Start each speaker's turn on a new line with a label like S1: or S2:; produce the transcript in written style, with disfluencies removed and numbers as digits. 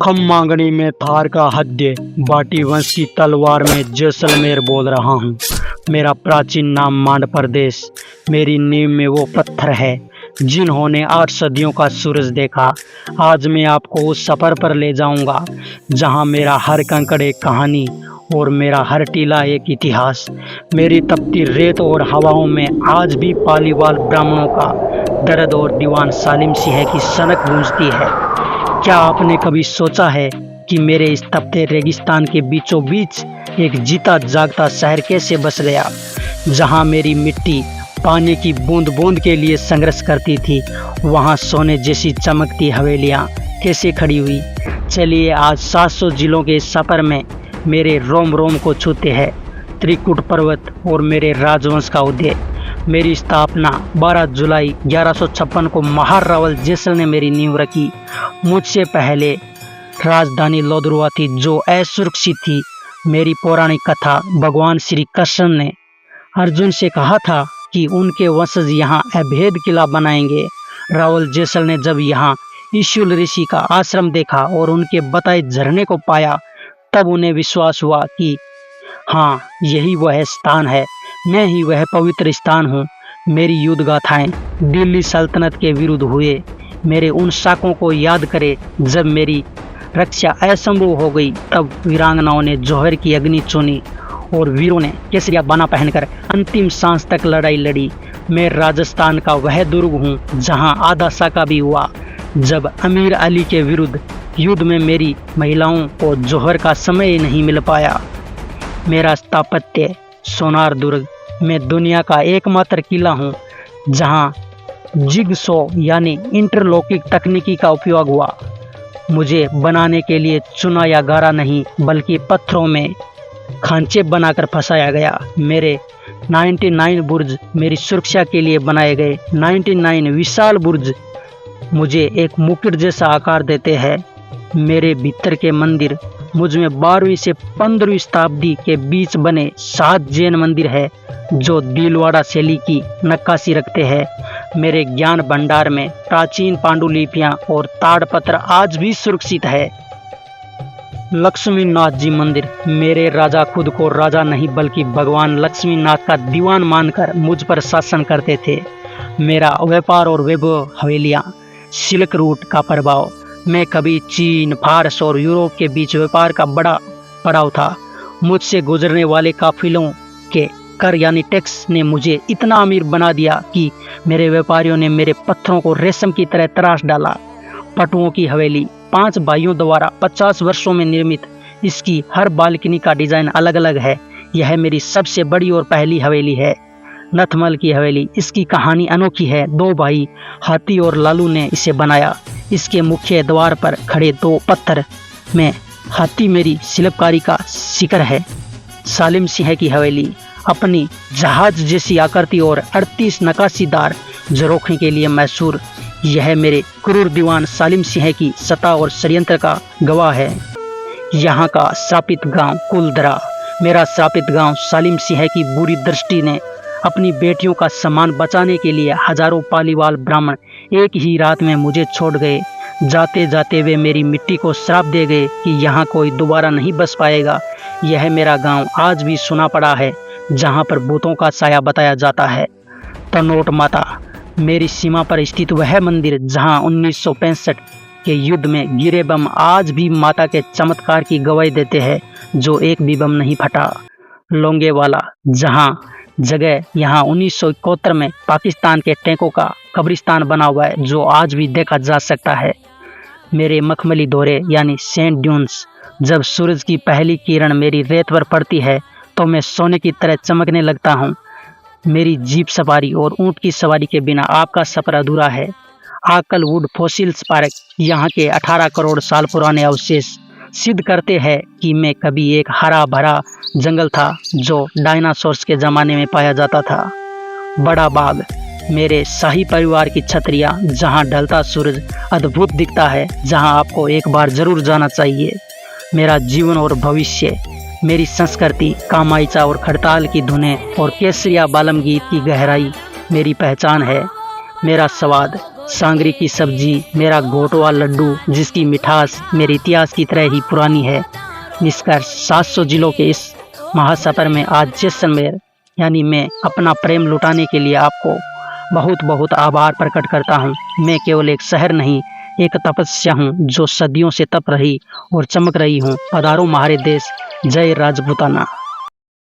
S1: खम्मांगनी में थार का हद्य, बाटी वंश की तलवार में जैसलमेर बोल रहा हूँ। मेरा प्राचीन नाम मांड प्रदेश, मेरी नींव में वो पत्थर है जिन्होंने 8 सदियों का सूरज देखा। आज मैं आपको उस सफ़र पर ले जाऊंगा जहाँ मेरा हर कंकड़ एक कहानी और मेरा हर टीला एक इतिहास। मेरी तपती रेत और हवाओं में आज भी पालीवाल ब्राह्मणों का दर्द और दीवान सालिम सिंह की सनक गूंजती है। क्या आपने कभी सोचा है कि मेरे इस तपते रेगिस्तान के बीचों बीच एक जीता जागता शहर कैसे बस गया, जहां मेरी मिट्टी पानी की बूंद बूंद के लिए संघर्ष करती थी। वहां सोने जैसी चमकती हवेलियां कैसे खड़ी हुई। चलिए आज 700 जिलों के इस सफ़र में मेरे रोम रोम को छूते हैं त्रिकुट पर्वत और मेरे राजवंश का उदय। मेरी स्थापना 12 जुलाई 1156 को महार रावल जैसल ने मेरी नींव रखी। मुझसे पहले राजधानी लोदरुआ थी जो असुरक्षित थी। मेरी पौराणिक कथा भगवान श्री कृष्ण ने अर्जुन से कहा था कि उनके वंशज यहाँ अभेद किला बनाएंगे। रावल जैसल ने जब यहाँ ईशुल ऋषि का आश्रम देखा और उनके बताए झरने को पाया, तब उन्हें विश्वास हुआ कि हाँ, यही वह स्थान है, मैं ही वह पवित्र स्थान हूँ। मेरी युद्ध गाथाएं दिल्ली सल्तनत के विरुद्ध हुए मेरे उन साकों को याद करें जब मेरी रक्षा असंभव हो गई। तब वीरांगनाओं ने जौहर की अग्नि चुनी और वीरों ने केसरिया बाना पहनकर अंतिम सांस तक लड़ाई लड़ी। मैं राजस्थान का वह दुर्ग हूँ जहाँ आधा साका भी हुआ जब अमीर अली के विरुद्ध युद्ध में मेरी महिलाओं को जौहर का समय नहीं मिल पाया। मेरा स्थापत्य सोनार दुर्ग में दुनिया का एकमात्र किला हूँ जहाँ जिगसो यानी इंटरलॉकिंग तकनीकी का उपयोग हुआ। मुझे बनाने के लिए चुना या गारा नहीं बल्कि पत्थरों में खांचे बनाकर फंसाया गया। मेरे 99 बुर्ज मेरी सुरक्षा के लिए बनाए गए। 99 विशाल बुर्ज मुझे एक मुकुट जैसा आकार देते हैं। मेरे भीतर के मंदिर मुझ में 12वीं से 15वीं शताब्दी के बीच बने 7 जैन मंदिर है जो दिलवाड़ा शैली की नक्काशी रखते हैं। मेरे ज्ञान भंडार में प्राचीन पांडुलिपियां और ताड़पत्र आज भी सुरक्षित है। लक्ष्मी नाथ जी मंदिर, मेरे राजा खुद को राजा नहीं बल्कि भगवान लक्ष्मी नाथ का दीवान मानकर मुझ पर शासन करते थे। मेरा व्यापार और वैभव हवेलियां, सिल्क रूट का प्रभाव, मैं कभी चीन, फारस और यूरोप के बीच व्यापार का बड़ा पड़ाव था। मुझसे गुजरने वाले काफिलों के कर यानी टैक्स ने मुझे इतना अमीर बना दिया कि मेरे व्यापारियों ने मेरे पत्थरों को रेशम की तरह तराश डाला। पटुओं की हवेली 5 भाइयों द्वारा 50 वर्षों में निर्मित, इसकी हर बालकनी का डिजाइन अलग अलग है। यह मेरी सबसे बड़ी और पहली हवेली है। नथमल की हवेली, इसकी कहानी अनोखी है। 2 भाई हाथी और लालू ने इसे बनाया। इसके मुख्य द्वार पर खड़े 2 पत्थर में हाथी मेरी शिल्पकारी का शिखर है। सालिम सिंह की हवेली अपनी जहाज जैसी आकृति और 38 नक्काशीदार झरोखे के लिए मशहूर। यह मेरे क्रूर दीवान सालिम सिंह की सत्ता और षड्यंत्र का गवाह है। यहाँ का श्रापित गांव कुलधरा, मेरा श्रापित गांव सालिम सिंह की बुरी दृष्टि ने अपनी बेटियों का सम्मान बचाने के लिए हजारों पालीवाल ब्राह्मण एक ही रात में मुझे छोड़ गए। जाते जाते वे मेरी मिट्टी को श्राप दे गए कि यहाँ कोई दोबारा नहीं बस पाएगा। यह मेरा गांव आज भी सुना पड़ा है जहाँ पर भूतों का साया बताया जाता है। तनोट माता, मेरी सीमा पर स्थित वह मंदिर जहाँ 1965 के युद्ध में गिरे बम आज भी माता के चमत्कार की गवाही देते हैं जो एक भी बम नहीं फटा। लोंगेवाला, जहाँ जगह यहाँ 1971 में पाकिस्तान के टैंकों का कब्रिस्तान बना हुआ है जो आज भी देखा जा सकता है। मेरे मखमली दौरे यानी सेंट ड्यून्स, जब सूरज की पहली किरण मेरी रेत पर पड़ती है तो मैं सोने की तरह चमकने लगता हूँ। मेरी जीप सवारी और ऊंट की सवारी के बिना आपका सफर अधूरा है। आकलवुड फॉसिल्स पार्क, यहाँ के 18 करोड़ साल पुराने अवशेष सिद्ध करते हैं कि मैं कभी एक हरा भरा जंगल था जो डायनासोर्स के ज़माने में पाया जाता था। बड़ा बाग, मेरे शाही परिवार की छतरियाँ जहाँ ढलता सूरज अद्भुत दिखता है, जहाँ आपको एक बार जरूर जाना चाहिए। मेरा जीवन और भविष्य, मेरी संस्कृति, कामायचा और खड़ताल की धुनें और केसरिया बालम गीत की गहराई मेरी पहचान है। मेरा स्वाद, सांगरी की सब्जी, मेरा घोटवा लड्डू जिसकी मिठास मेरे इतिहास की तरह ही पुरानी है। निष्कर्ष 700 जिलों के इस महासफर में आज जैसलमेर यानी मैं अपना प्रेम लुटाने के लिए आपको बहुत बहुत आभार प्रकट करता हूँ। मैं केवल एक शहर नहीं, एक तपस्या हूँ जो सदियों से तप रही और चमक रही हूँ। पधारो हमारे देश, जय राजपूताना।